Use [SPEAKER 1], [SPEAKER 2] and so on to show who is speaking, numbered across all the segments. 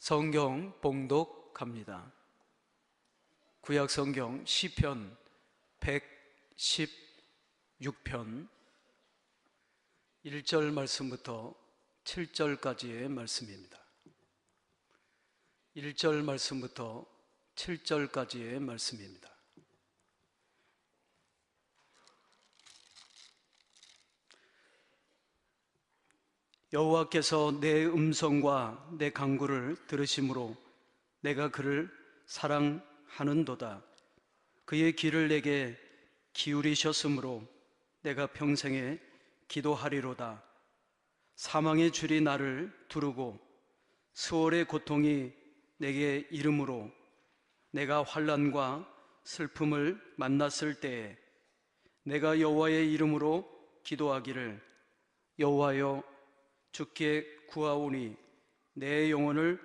[SPEAKER 1] 성경 봉독합니다. 구약 성경 시편 116편 1절 말씀부터 7절까지의 말씀입니다. 1절 말씀부터 7절까지의 말씀입니다. 여호와께서 내 음성과 내 간구를 들으심으로 내가 그를 사랑하는도다. 그의 귀를 내게 기울이셨으므로 내가 평생에 기도하리로다. 사망의 줄이 나를 두르고 수월의 고통이 내게 이름으로 내가 환난과 슬픔을 만났을 때에 내가 여호와의 이름으로 기도하기를 여호와여 주께 구하오니 내 영혼을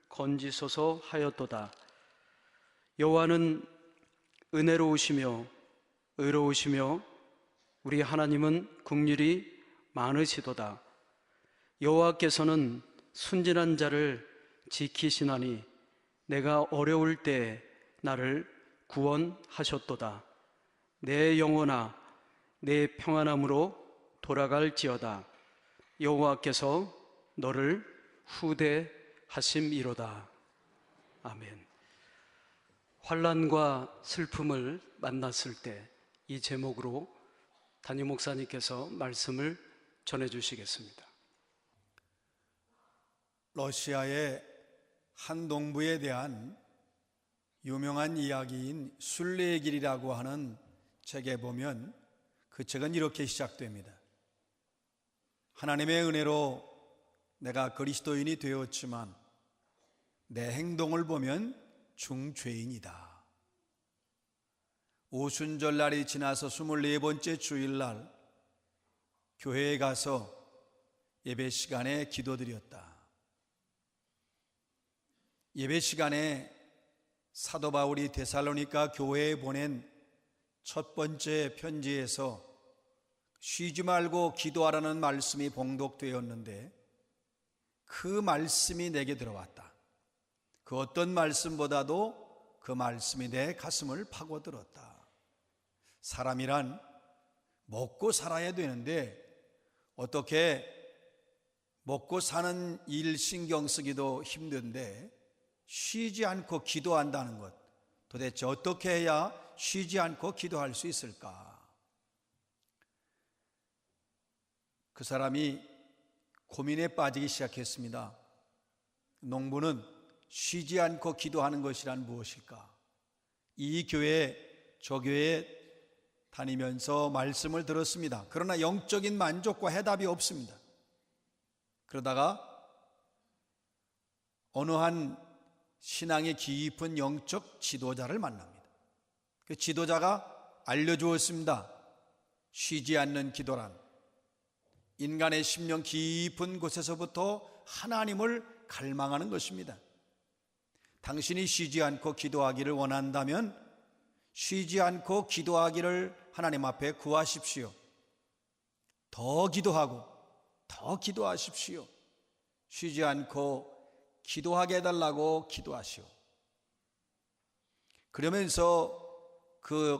[SPEAKER 1] 건지소서 하였도다. 여호와는 은혜로우시며 의로우시며 우리 하나님은 긍휼이 많으시도다. 여호와께서는 순진한 자를 지키시나니 내가 어려울 때 나를 구원하셨도다. 내 영혼아 내 평안함으로 돌아갈지어다. 여호와께서 너를 후대하심이로다. 아멘. 환난과 슬픔을 만났을 때 이 제목으로 담임 목사님께서 말씀을 전해주시겠습니다.
[SPEAKER 2] 러시아의 한 농부에 대한 유명한 이야기인 순례의 길이라고 하는 책에 보면 그 책은 이렇게 시작됩니다. 하나님의 은혜로 내가 그리스도인이 되었지만 내 행동을 보면 중죄인이다. 오순절날이 지나서 24번째 주일날 교회에 가서 예배 시간에 기도드렸다. 예배 시간에 사도 바울이 데살로니가 교회에 보낸 첫 번째 편지에서 쉬지 말고 기도하라는 말씀이 봉독되었는데 그 말씀이 내게 들어왔다. 그 어떤 말씀보다도 그 말씀이 내 가슴을 파고들었다. 사람이란 먹고 살아야 되는데 어떻게 먹고 사는 일 신경 쓰기도 힘든데 쉬지 않고 기도한다는 것, 도대체 어떻게 해야 쉬지 않고 기도할 수 있을까? 그 사람이 고민에 빠지기 시작했습니다. 농부는 쉬지 않고 기도하는 것이란 무엇일까? 이 교회, 저 교회에 다니면서 말씀을 들었습니다. 그러나 영적인 만족과 해답이 없습니다. 그러다가 어느 한 신앙의 깊은 영적 지도자를 만납니다. 그 지도자가 알려주었습니다. 쉬지 않는 기도란 인간의 심령 깊은 곳에서부터 하나님을 갈망하는 것입니다. 당신이 쉬지 않고 기도하기를 원한다면 쉬지 않고 기도하기를 하나님 앞에 구하십시오. 더 기도하고 더 기도하십시오. 쉬지 않고 기도하게 해달라고 기도하시오. 그러면서 그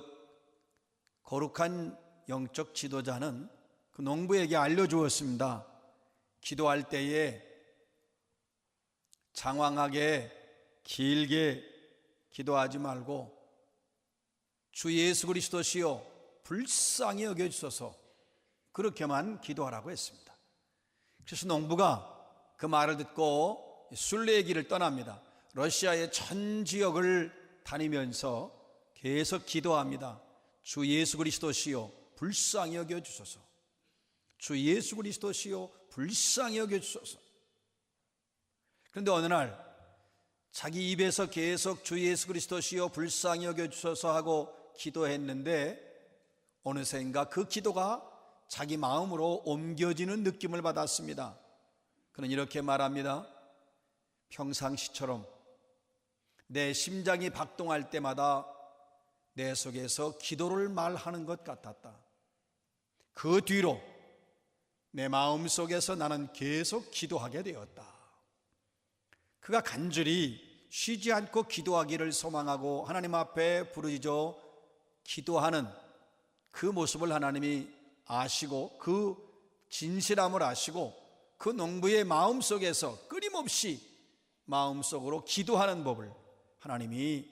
[SPEAKER 2] 거룩한 영적 지도자는 그 농부에게 알려주었습니다. 기도할 때에 장황하게 길게 기도하지 말고 주 예수 그리스도시여 불쌍히 여겨주소서 그렇게만 기도하라고 했습니다. 그래서 농부가 그 말을 듣고 순례의 길을 떠납니다. 러시아의 전 지역을 다니면서 계속 기도합니다. 주 예수 그리스도시여 불쌍히 여겨주소서. 주 예수 그리스도시여 불쌍히 여겨주소서. 그런데 어느 날 자기 입에서 계속 주 예수 그리스도시여 불쌍히 여겨주소서 하고 기도했는데 어느새인가 그 기도가 자기 마음으로 옮겨지는 느낌을 받았습니다. 그는 이렇게 말합니다. 평상시처럼 내 심장이 박동할 때마다 내 속에서 기도를 말하는 것 같았다. 그 뒤로 내 마음속에서 나는 계속 기도하게 되었다. 그 그가 간절히 쉬지 않고 기도하기를 소망하고 하나님 앞에 부르짖어 기도하는 그 모습을 하나님이 아시고 그 진실함을 아시고 그 농부의 마음속에서 끊임없이 마음속으로 기도하는 법을 하나님이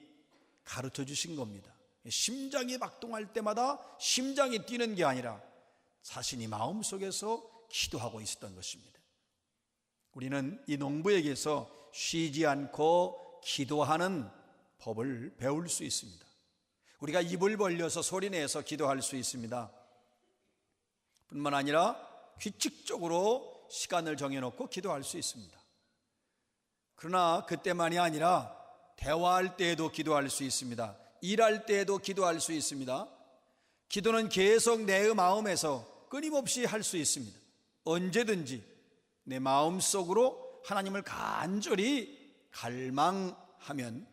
[SPEAKER 2] 가르쳐 주신 겁니다. 심장이 박동할 때마다 심장이 뛰는 게 아니라 자신이 마음속에서 기도하고 있었던 것입니다. 우리는 이 농부에게서 쉬지 않고 기도하는 법을 배울 수 있습니다. 우리가 입을 벌려서 소리내서 기도할 수 있습니다. 뿐만 아니라 규칙적으로 시간을 정해놓고 기도할 수 있습니다. 그러나 그때만이 아니라 대화할 때에도 기도할 수 있습니다. 일할 때에도 기도할 수 있습니다. 기도는 계속 내 마음에서 끊임없이 할 수 있습니다. 언제든지 내 마음속으로 하나님을 간절히 갈망하면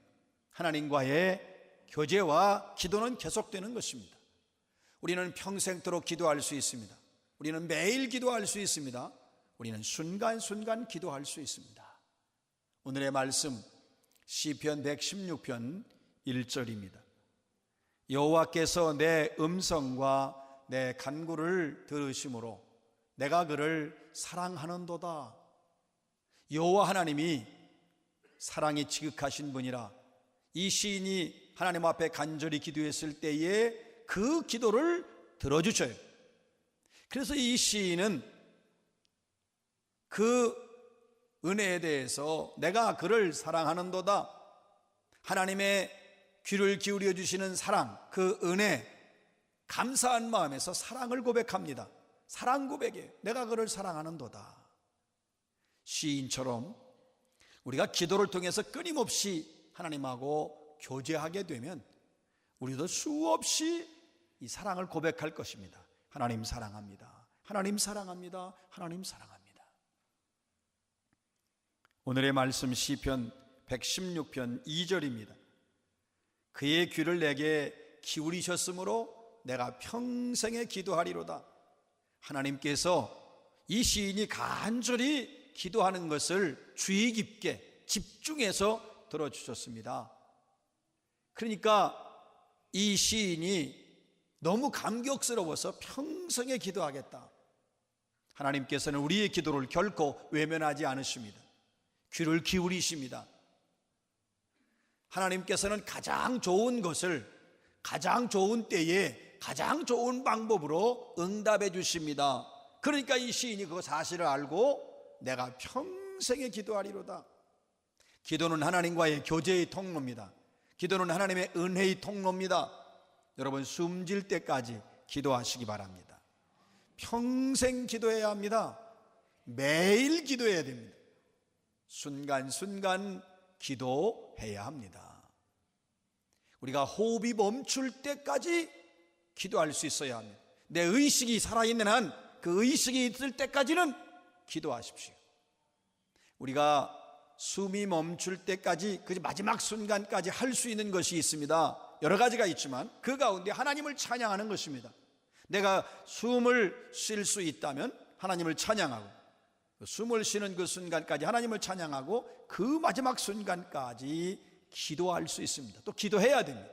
[SPEAKER 2] 하나님과의 교제와 기도는 계속되는 것입니다. 우리는 평생토록 기도할 수 있습니다. 우리는 매일 기도할 수 있습니다. 우리는 순간순간 기도할 수 있습니다. 오늘의 말씀 시편 116편 1절입니다. 여호와께서 내 음성과 내 간구를 들으심으로 내가 그를 사랑하는도다. 여호와 하나님이 사랑이 지극하신 분이라 이 시인이 하나님 앞에 간절히 기도했을 때에 그 기도를 들어주셔요. 그래서 이 시인은 그 은혜에 대해서 내가 그를 사랑하는도다, 하나님의 귀를 기울여 주시는 사랑, 그 은혜, 감사한 마음에서 사랑을 고백합니다. 사랑 고백이에요. 내가 그를 사랑하는도다. 시인처럼 우리가 기도를 통해서 끊임없이 하나님하고 교제하게 되면 우리도 수없이 이 사랑을 고백할 것입니다. 하나님 사랑합니다. 하나님 사랑합니다. 하나님 사랑합니다. 오늘의 말씀 시편 116편 2절입니다. 그의 귀를 내게 기울이셨으므로 내가 평생에 기도하리로다. 하나님께서 이 시인이 간절히 기도하는 것을 주의 깊게 집중해서 들어주셨습니다. 그러니까 이 시인이 너무 감격스러워서 평생에 기도하겠다. 하나님께서는 우리의 기도를 결코 외면하지 않으십니다. 귀를 기울이십니다. 하나님께서는 가장 좋은 것을 가장 좋은 때에 가장 좋은 방법으로 응답해 주십니다. 그러니까 이 시인이 그 사실을 알고 내가 평생에 기도하리로다. 기도는 하나님과의 교제의 통로입니다. 기도는 하나님의 은혜의 통로입니다. 여러분 숨질 때까지 기도하시기 바랍니다. 평생 기도해야 합니다. 매일 기도해야 됩니다. 순간순간 기도해야 합니다. 우리가 호흡이 멈출 때까지 기도할 수 있어야 합니다. 내 의식이 살아있는 한 그 의식이 있을 때까지는 기도하십시오. 우리가 숨이 멈출 때까지 그 마지막 순간까지 할 수 있는 것이 있습니다. 여러 가지가 있지만 그 가운데 하나님을 찬양하는 것입니다. 내가 숨을 쉴 수 있다면 하나님을 찬양하고 숨을 쉬는 그 순간까지 하나님을 찬양하고 그 마지막 순간까지 기도할 수 있습니다. 또 기도해야 됩니다.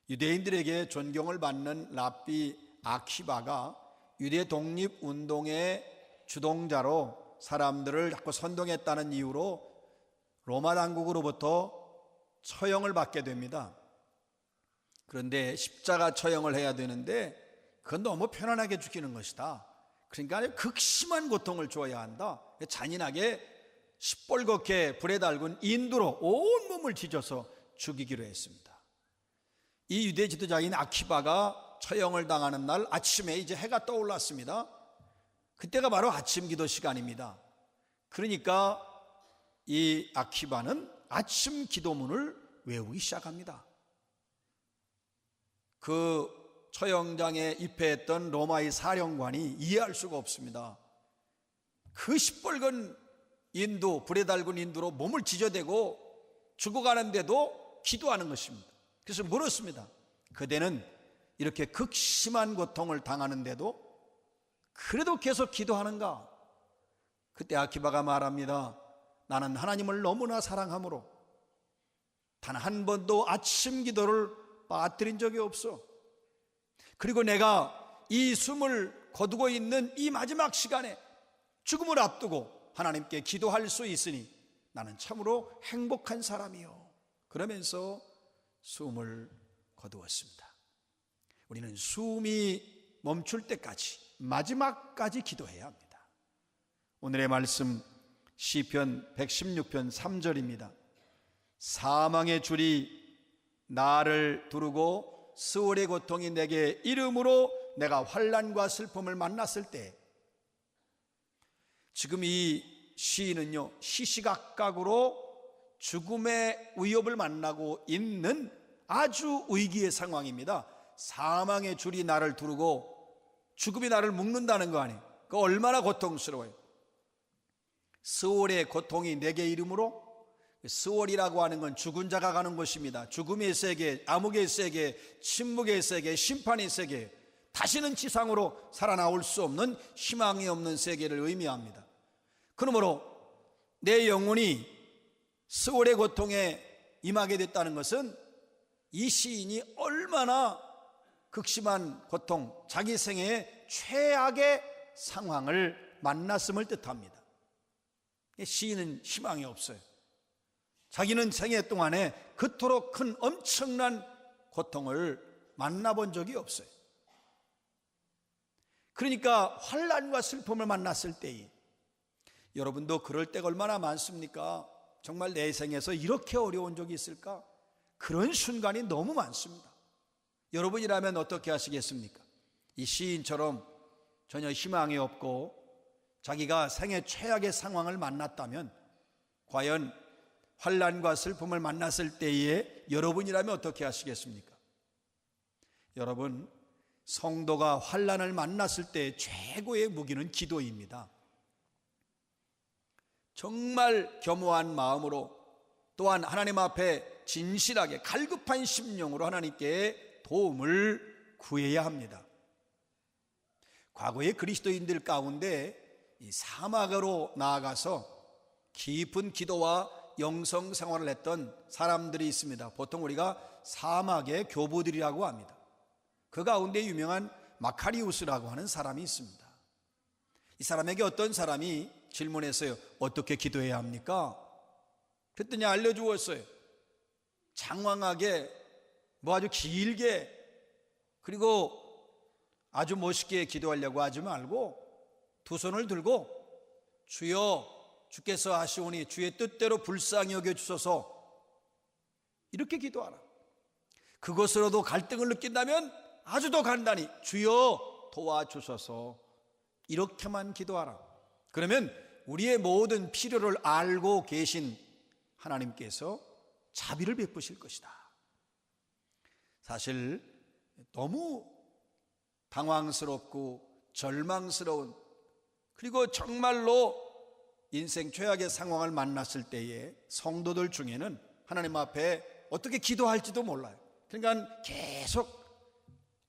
[SPEAKER 2] 유대인들에게 존경을 받는 랍비 아키바가 유대 독립운동의 주동자로 사람들을 자꾸 선동했다는 이유로 로마 당국으로부터 처형을 받게 됩니다. 그런데 십자가 처형을 해야 되는데 그건 너무 편안하게 죽이는 것이다. 그러니까 극심한 고통을 줘야 한다. 잔인하게 시뻘겋게 불에 달군 인두로 온몸을 찢어서 죽이기로 했습니다. 이 유대 지도자인 아키바가 처형을 당하는 날 아침에 이제 해가 떠올랐습니다. 그때가 바로 아침 기도 시간입니다. 그러니까 이 아키바는 아침 기도문을 외우기 시작합니다. 그 처형장에 입회했던 로마의 사령관이 이해할 수가 없습니다. 그 시뻘건 인두, 불에 달군 인두로 몸을 찢어대고 죽어가는데도 기도하는 것입니다. 그래서 물었습니다. 그대는 이렇게 극심한 고통을 당하는데도 그래도 계속 기도하는가? 그때 아키바가 말합니다. 나는 하나님을 너무나 사랑하므로 단 한 번도 아침 기도를 빠뜨린 적이 없어. 그리고 내가 이 숨을 거두고 있는 이 마지막 시간에 죽음을 앞두고 하나님께 기도할 수 있으니 나는 참으로 행복한 사람이요. 그러면서 숨을 거두었습니다. 우리는 숨이 멈출 때까지, 마지막까지 기도해야 합니다. 오늘의 말씀 시편 116편 3절입니다. 사망의 줄이 나를 두르고 스월의 고통이 내게 이름으로 내가 환난과 슬픔을 만났을 때, 지금 이 시인은요 시시각각으로 죽음의 위협을 만나고 있는 아주 위기의 상황입니다. 사망의 줄이 나를 두르고 죽음이 나를 묶는다는 거 아니에요. 그 얼마나 고통스러워요. 스월의 고통이 내게 이름으로, 스월이라고 하는 건 죽은 자가 가는 곳입니다. 죽음의 세계, 암흑의 세계, 침묵의 세계, 심판의 세계, 다시는 지상으로 살아나올 수 없는 희망이 없는 세계를 의미합니다. 그러므로 내 영혼이 스월의 고통에 임하게 됐다는 것은 이 시인이 얼마나 극심한 고통, 자기 생애의 최악의 상황을 만났음을 뜻합니다. 시인은 희망이 없어요. 자기는 생애 동안에 그토록 큰 엄청난 고통을 만나본 적이 없어요. 그러니까 환난과 슬픔을 만났을 때에, 여러분도 그럴 때가 얼마나 많습니까? 정말 내 생에서 이렇게 어려운 적이 있을까? 그런 순간이 너무 많습니다. 여러분이라면 어떻게 하시겠습니까? 이 시인처럼 전혀 희망이 없고 자기가 생애 최악의 상황을 만났다면, 과연 환난과 슬픔을 만났을 때에 여러분이라면 어떻게 하시겠습니까? 여러분, 성도가 환난을 만났을 때 최고의 무기는 기도입니다. 정말 겸허한 마음으로, 또한 하나님 앞에 진실하게 갈급한 심령으로 하나님께 도움을 구해야 합니다. 과거의 그리스도인들 가운데 이 사막으로 나아가서 깊은 기도와 영성 생활을 했던 사람들이 있습니다. 보통 우리가 사막의 교부들이라고 합니다. 그 가운데 유명한 마카리우스라고 하는 사람이 있습니다. 이 사람에게 어떤 사람이 질문했어요. 어떻게 기도해야 합니까? 그랬더니 알려주었어요. 장황하게, 아주 길게, 그리고 아주 멋있게 기도하려고 하지 말고 두 손을 들고, 주여, 주께서 하시오니 주의 뜻대로 불쌍히 여겨주소서, 이렇게 기도하라. 그것으로도 갈등을 느낀다면 아주 더 간단히 주여 도와주소서, 이렇게만 기도하라. 그러면 우리의 모든 필요를 알고 계신 하나님께서 자비를 베푸실 것이다. 사실 너무 당황스럽고 절망스러운, 그리고 정말로 인생 최악의 상황을 만났을 때에 성도들 중에는 하나님 앞에 어떻게 기도할지도 몰라요. 그러니까 계속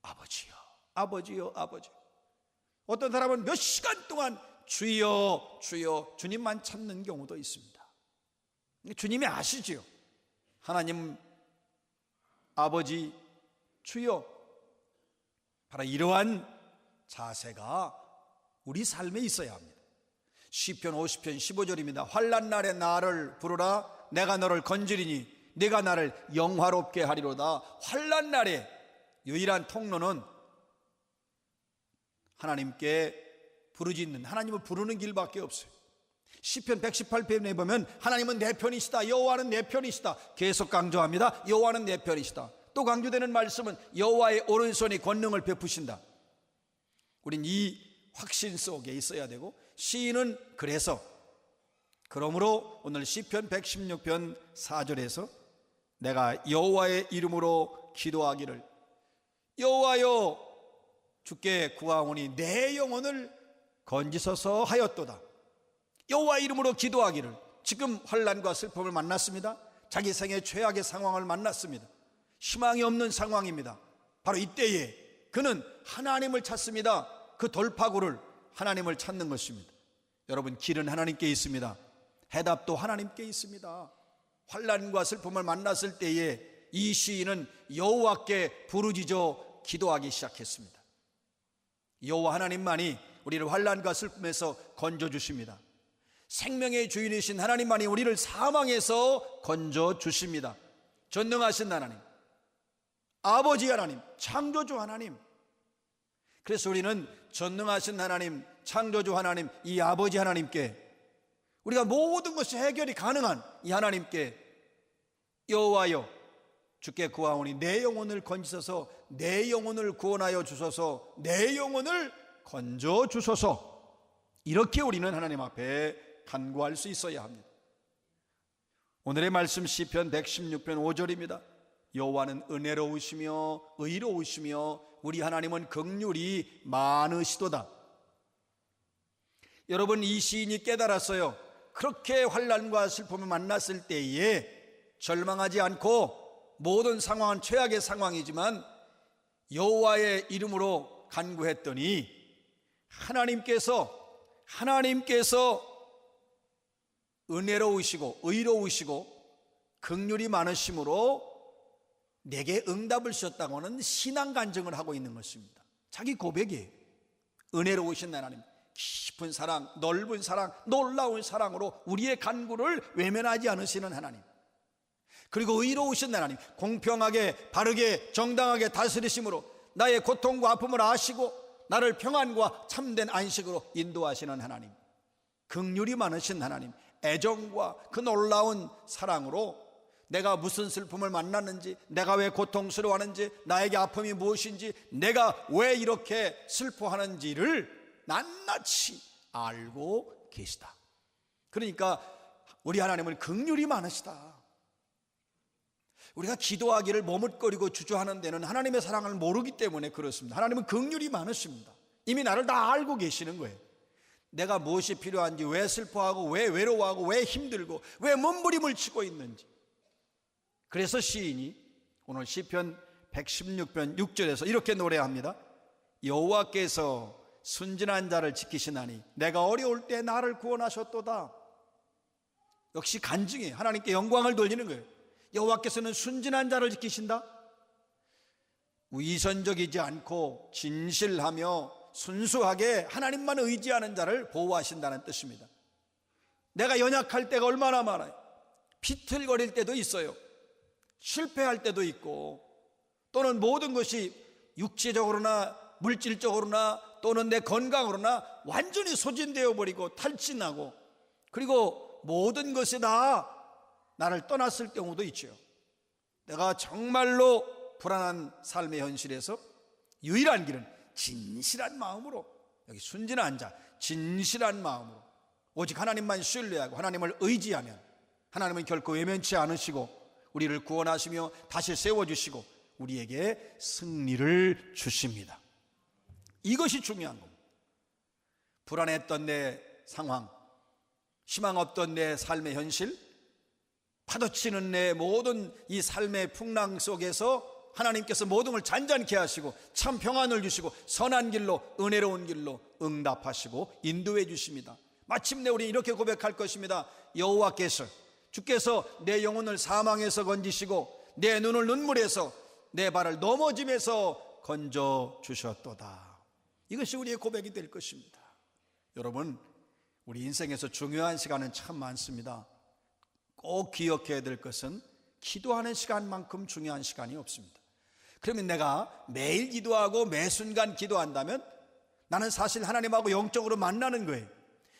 [SPEAKER 2] 아버지요, 아버지요, 아버지. 어떤 사람은 몇 시간 동안 주여, 주여, 주님만 찾는 경우도 있습니다. 주님이 아시지요. 하나님, 아버지, 주여. 바로 이러한 자세가 우리 삶에 있어야 합니다. 시편 50편 15절입니다. 환난 날에 나를 부르라, 내가 너를 건지리니 네가 나를 영화롭게 하리로다. 환난 날에 유일한 통로는 하나님께 부르짖는, 하나님을 부르는 길밖에 없어요. 시편 118편에 보면 하나님은 내 편이시다, 여호와는 내 편이시다 계속 강조합니다. 여호와는 내 편이시다. 또 강조되는 말씀은 여호와의 오른손이 권능을 베푸신다. 우린 이 확신 속에 있어야 되고, 시인은 그러므로 오늘 시편 116편 4절에서 내가 여호와의 이름으로 기도하기를, 여호와여 주께 구하오니 내 영혼을 건지소서 하였도다. 여호와 이름으로 기도하기를. 지금 환난과 슬픔을 만났습니다. 자기 생애 최악의 상황을 만났습니다. 희망이 없는 상황입니다. 바로 이때에 그는 하나님을 찾습니다. 그 돌파구를 하나님을 찾는 것입니다. 여러분, 길은 하나님께 있습니다. 해답도 하나님께 있습니다. 환난과 슬픔을 만났을 때에 이 시인은 여호와께 부르짖어 기도하기 시작했습니다. 여호와 하나님만이 우리를 환난과 슬픔에서 건져주십니다. 생명의 주인이신 하나님만이 우리를 사망에서 건져주십니다. 전능하신 하나님, 아버지 하나님, 창조주 하나님. 그래서 우리는 전능하신 하나님, 창조주 하나님, 이 아버지 하나님께, 우리가 모든 것이 해결이 가능한 이 하나님께, 여호와여 주께 구하오니 내 영혼을 건지소서, 내 영혼을 구원하여 주소서, 내 영혼을 건져 주소서. 이렇게 우리는 하나님 앞에 간구할 수 있어야 합니다. 오늘의 말씀 시편 116편 5절입니다. 여호와는 은혜로우시며 의로우시며 우리 하나님은 긍휼이 많으시도다. 여러분, 이 시인이 깨달았어요. 그렇게 환난과 슬픔을 만났을 때에 절망하지 않고, 모든 상황은 최악의 상황이지만 여호와의 이름으로 간구했더니 하나님께서 은혜로우시고 의로우시고 긍휼이 많으심으로 내게 응답을 주셨다고 하는 신앙 간증을 하고 있는 것입니다. 자기 고백이에요. 은혜로우신 하나님, 깊은 사랑, 넓은 사랑, 놀라운 사랑으로 우리의 간구를 외면하지 않으시는 하나님, 그리고 의로우신 하나님, 공평하게 바르게 정당하게 다스리심으로 나의 고통과 아픔을 아시고 나를 평안과 참된 안식으로 인도하시는 하나님, 긍휼이 많으신 하나님, 애정과 그 놀라운 사랑으로 내가 무슨 슬픔을 만났는지, 내가 왜 고통스러워하는지, 나에게 아픔이 무엇인지, 내가 왜 이렇게 슬퍼하는지를 낱낱이 알고 계시다. 그러니까 우리 하나님은 긍휼이 많으시다. 우리가 기도하기를 머뭇거리고 주저하는 데는 하나님의 사랑을 모르기 때문에 그렇습니다. 하나님은 긍휼이 많으십니다. 이미 나를 다 알고 계시는 거예요. 내가 무엇이 필요한지, 왜 슬퍼하고 왜 외로워하고 왜 힘들고 왜 몸부림을 치고 있는지. 그래서 시인이 오늘 시편 116편 6절에서 이렇게 노래합니다. 여호와께서 순진한 자를 지키시나니 내가 어려울 때 나를 구원하셨도다. 역시 간증이에요. 하나님께 영광을 돌리는 거예요. 여호와께서는 순진한 자를 지키신다. 위선적이지 않고 진실하며 순수하게 하나님만 의지하는 자를 보호하신다는 뜻입니다. 내가 연약할 때가 얼마나 많아요. 비틀거릴 때도 있어요. 실패할 때도 있고, 또는 모든 것이 육체적으로나 물질적으로나 또는 내 건강으로나 완전히 소진되어 버리고 탈진하고, 그리고 모든 것이 다 나를 떠났을 경우도 있죠. 내가 정말로 불안한 삶의 현실에서 유일한 길은 진실한 마음으로, 여기 순진한 자, 진실한 마음으로 오직 하나님만 신뢰하고 하나님을 의지하면 하나님은 결코 외면치 않으시고 우리를 구원하시며 다시 세워주시고 우리에게 승리를 주십니다. 이것이 중요한 겁니다. 불안했던 내 상황, 희망 없던 내 삶의 현실, 파도치는 내 모든 이 삶의 풍랑 속에서 하나님께서 모든 걸 잔잔케 하시고 참 평안을 주시고 선한 길로, 은혜로운 길로 응답하시고 인도해 주십니다. 마침내 우리 이렇게 고백할 것입니다. 여호와께서, 주께서 내 영혼을 사망에서 건지시고 내 눈을 눈물에서, 내 발을 넘어짐에서 건져 주셨도다. 이것이 우리의 고백이 될 것입니다. 여러분, 우리 인생에서 중요한 시간은 참 많습니다. 꼭 기억해야 될 것은 기도하는 시간만큼 중요한 시간이 없습니다. 그러면 내가 매일 기도하고 매 순간 기도한다면 나는 사실 하나님하고 영적으로 만나는 거예요.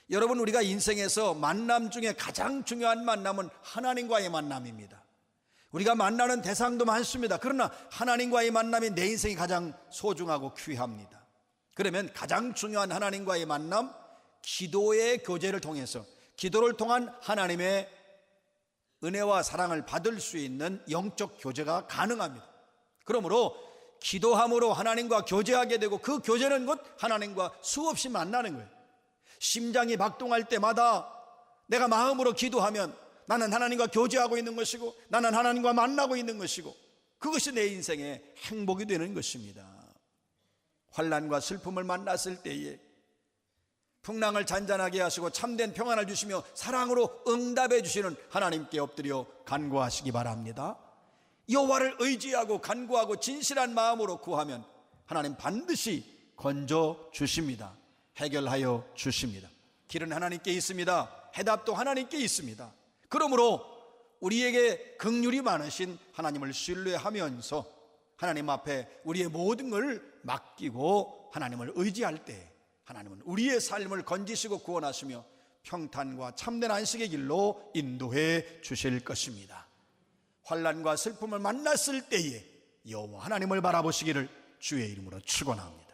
[SPEAKER 2] 여러분, 우리가 인생에서 만남 중에 가장 중요한 만남은 하나님과의 만남입니다. 우리가 만나는 대상도 많습니다. 그러나 하나님과의 만남이 내 인생이 가장 소중하고 귀합니다. 그러면 가장 중요한 하나님과의 만남, 기도의 교제를 통해서, 기도를 통한 하나님의 은혜와 사랑을 받을 수 있는 영적 교제가 가능합니다. 그러므로 기도함으로 하나님과 교제하게 되고, 그 교제는 곧 하나님과 수없이 만나는 거예요. 심장이 박동할 때마다 내가 마음으로 기도하면 나는 하나님과 교제하고 있는 것이고, 나는 하나님과 만나고 있는 것이고, 그것이 내 인생의 행복이 되는 것입니다. 환난과 슬픔을 만났을 때에 풍랑을 잔잔하게 하시고 참된 평안을 주시며 사랑으로 응답해 주시는 하나님께 엎드려 간구하시기 바랍니다. 여호와를 의지하고 간구하고 진실한 마음으로 구하면 하나님 반드시 건져 주십니다. 해결하여 주십니다. 길은 하나님께 있습니다. 해답도 하나님께 있습니다. 그러므로 우리에게 긍휼이 많으신 하나님을 신뢰하면서 하나님 앞에 우리의 모든 걸 맡기고 하나님을 의지할 때 하나님은 우리의 삶을 건지시고 구원하시며 평탄과 참된 안식의 길로 인도해 주실 것입니다. 환난과 슬픔을 만났을 때에 여호와 하나님을 바라보시기를 주의 이름으로 축원합니다.